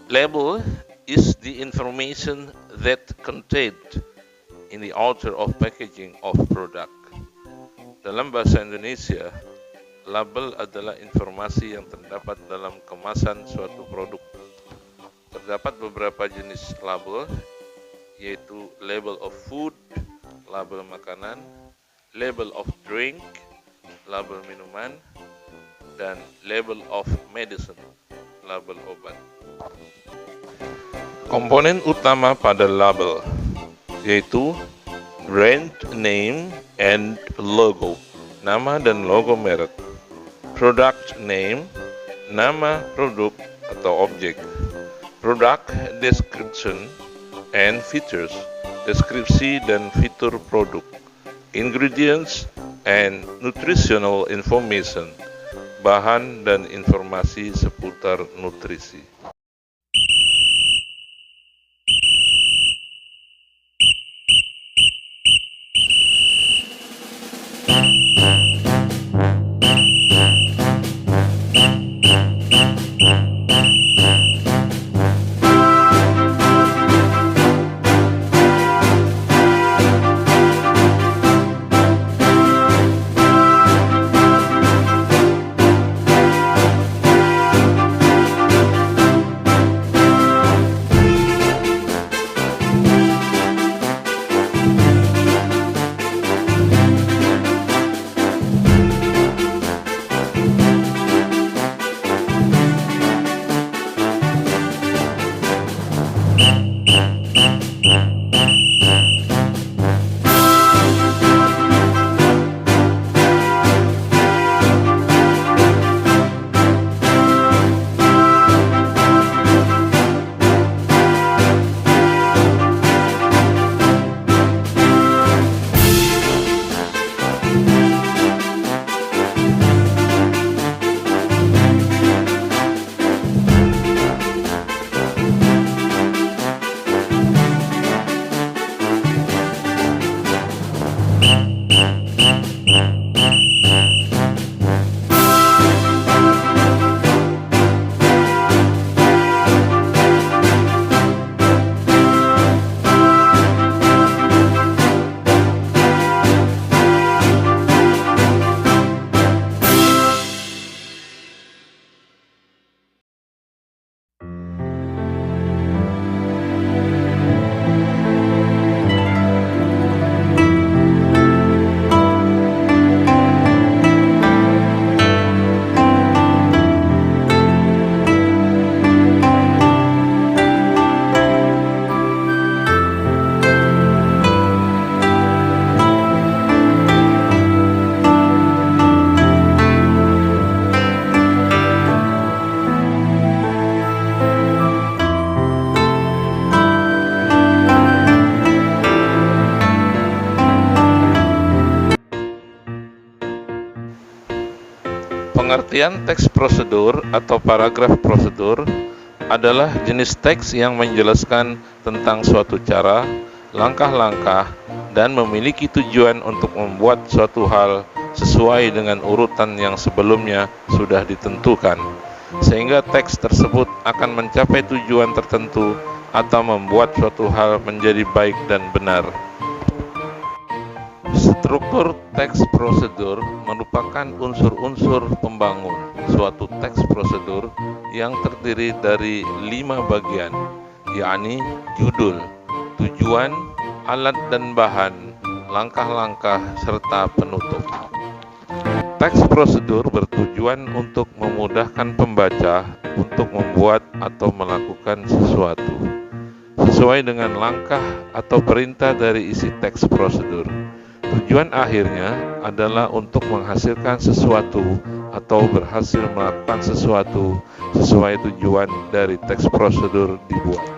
Label is the information that contained in the outer of packaging of product. Dalam bahasa Indonesia, label adalah informasi yang terdapat dalam kemasan suatu produk. Terdapat beberapa jenis label, yaitu label of food, label makanan, label of drink, label minuman, dan label of medicine, label obat. Komponen utama pada label yaitu brand name and logo, nama dan logo merek. Product name, nama produk atau objek. Product description and features, deskripsi dan fitur produk. Ingredients and nutritional information, bahan dan informasi seputar nutrisi. Pengertian teks prosedur atau paragraf prosedur adalah jenis teks yang menjelaskan tentang suatu cara, langkah-langkah, dan memiliki tujuan untuk membuat suatu hal sesuai dengan urutan yang sebelumnya sudah ditentukan, sehingga teks tersebut akan mencapai tujuan tertentu atau membuat suatu hal menjadi baik dan benar. Struktur teks prosedur merupakan unsur-unsur pembangun suatu teks prosedur yang terdiri dari 5 bagian, yakni judul, tujuan, alat dan bahan, langkah-langkah, serta penutup. Teks prosedur bertujuan untuk memudahkan pembaca untuk membuat atau melakukan sesuatu sesuai dengan langkah atau perintah dari isi teks prosedur. Tujuan akhirnya adalah untuk menghasilkan sesuatu atau berhasil melakukan sesuatu sesuai tujuan dari teks prosedur dibuat.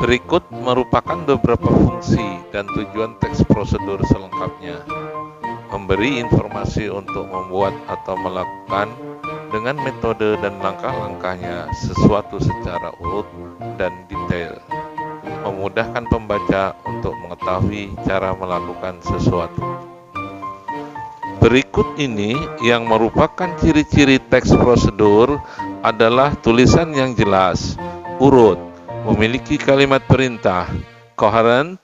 Berikut merupakan beberapa fungsi dan tujuan teks prosedur selengkapnya. Memberi informasi untuk membuat atau melakukan dengan metode dan langkah-langkahnya sesuatu secara urut dan detail. Memudahkan pembaca untuk mengetahui cara melakukan sesuatu. Berikut ini yang merupakan ciri-ciri teks prosedur adalah tulisan yang jelas, urut, memiliki kalimat perintah, coherent,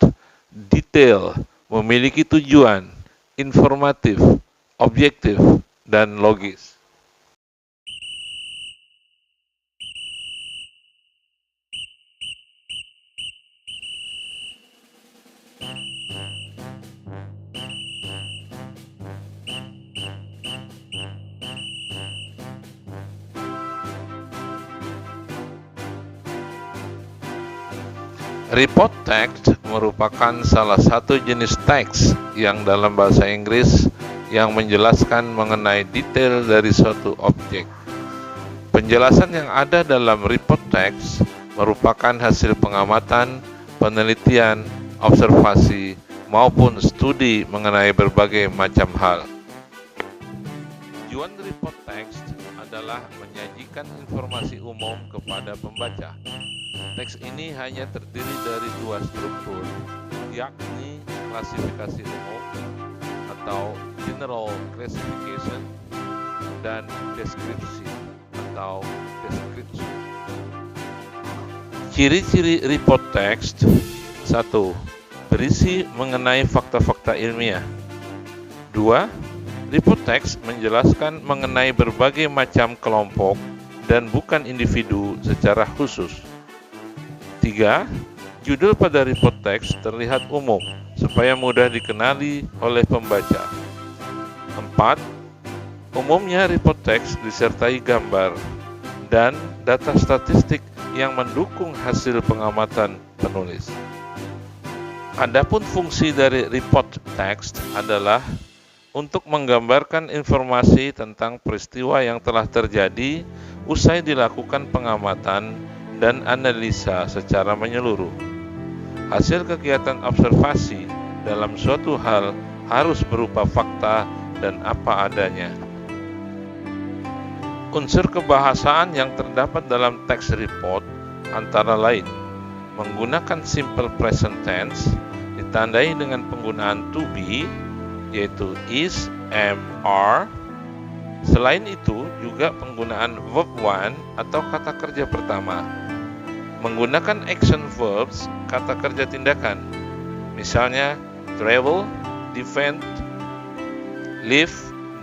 detail, memiliki tujuan, informatif, objektif, dan logis. Report text merupakan salah satu jenis teks yang dalam bahasa Inggris yang menjelaskan mengenai detail dari suatu objek. Penjelasan yang ada dalam report text merupakan hasil pengamatan, penelitian, observasi, maupun studi mengenai berbagai macam hal. Tujuan report text adalah menyajikan informasi umum kepada pembaca. Teks ini hanya terdiri dari dua struktur, yakni klasifikasi umum atau general classification dan deskripsi atau description. Ciri-ciri report text: 1. Berisi mengenai fakta-fakta ilmiah. 2. Report text menjelaskan mengenai berbagai macam kelompok dan bukan individu secara khusus. 3. Judul pada report text terlihat umum supaya mudah dikenali oleh pembaca. 4. Umumnya report text disertai gambar dan data statistik yang mendukung hasil pengamatan penulis. Adapun fungsi dari report text adalah untuk menggambarkan informasi tentang peristiwa yang telah terjadi usai dilakukan pengamatan dan analisa secara menyeluruh. Hasil kegiatan observasi dalam suatu hal harus berupa fakta dan apa adanya. Unsur kebahasaan yang terdapat dalam teks report antara lain menggunakan simple present tense ditandai dengan penggunaan to be, yaitu is, am, are. Selain itu juga penggunaan verb one atau kata kerja pertama, menggunakan action verbs, kata kerja tindakan, misalnya travel, defend, live,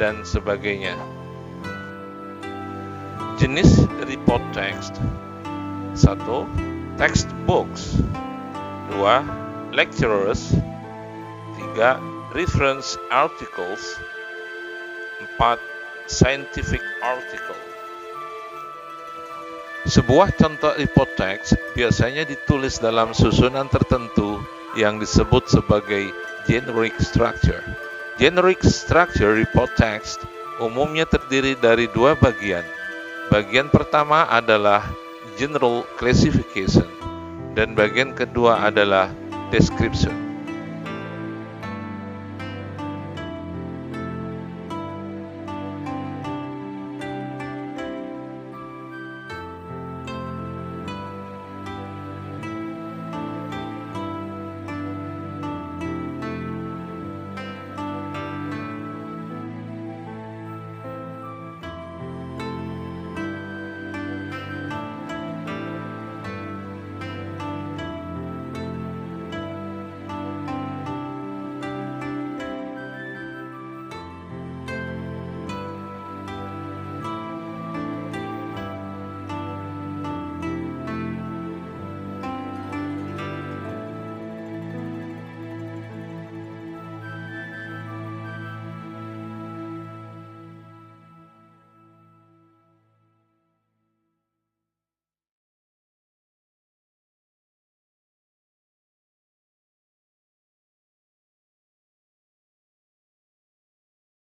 dan sebagainya. Jenis report text: 1. Textbooks. 2. Lecturers. 3. Reference articles. 4. Scientific article. Sebuah contoh report text biasanya ditulis dalam susunan tertentu yang disebut sebagai generic structure. Generic structure report text umumnya terdiri dari dua bagian. Bagian pertama adalah general classification dan bagian kedua adalah description.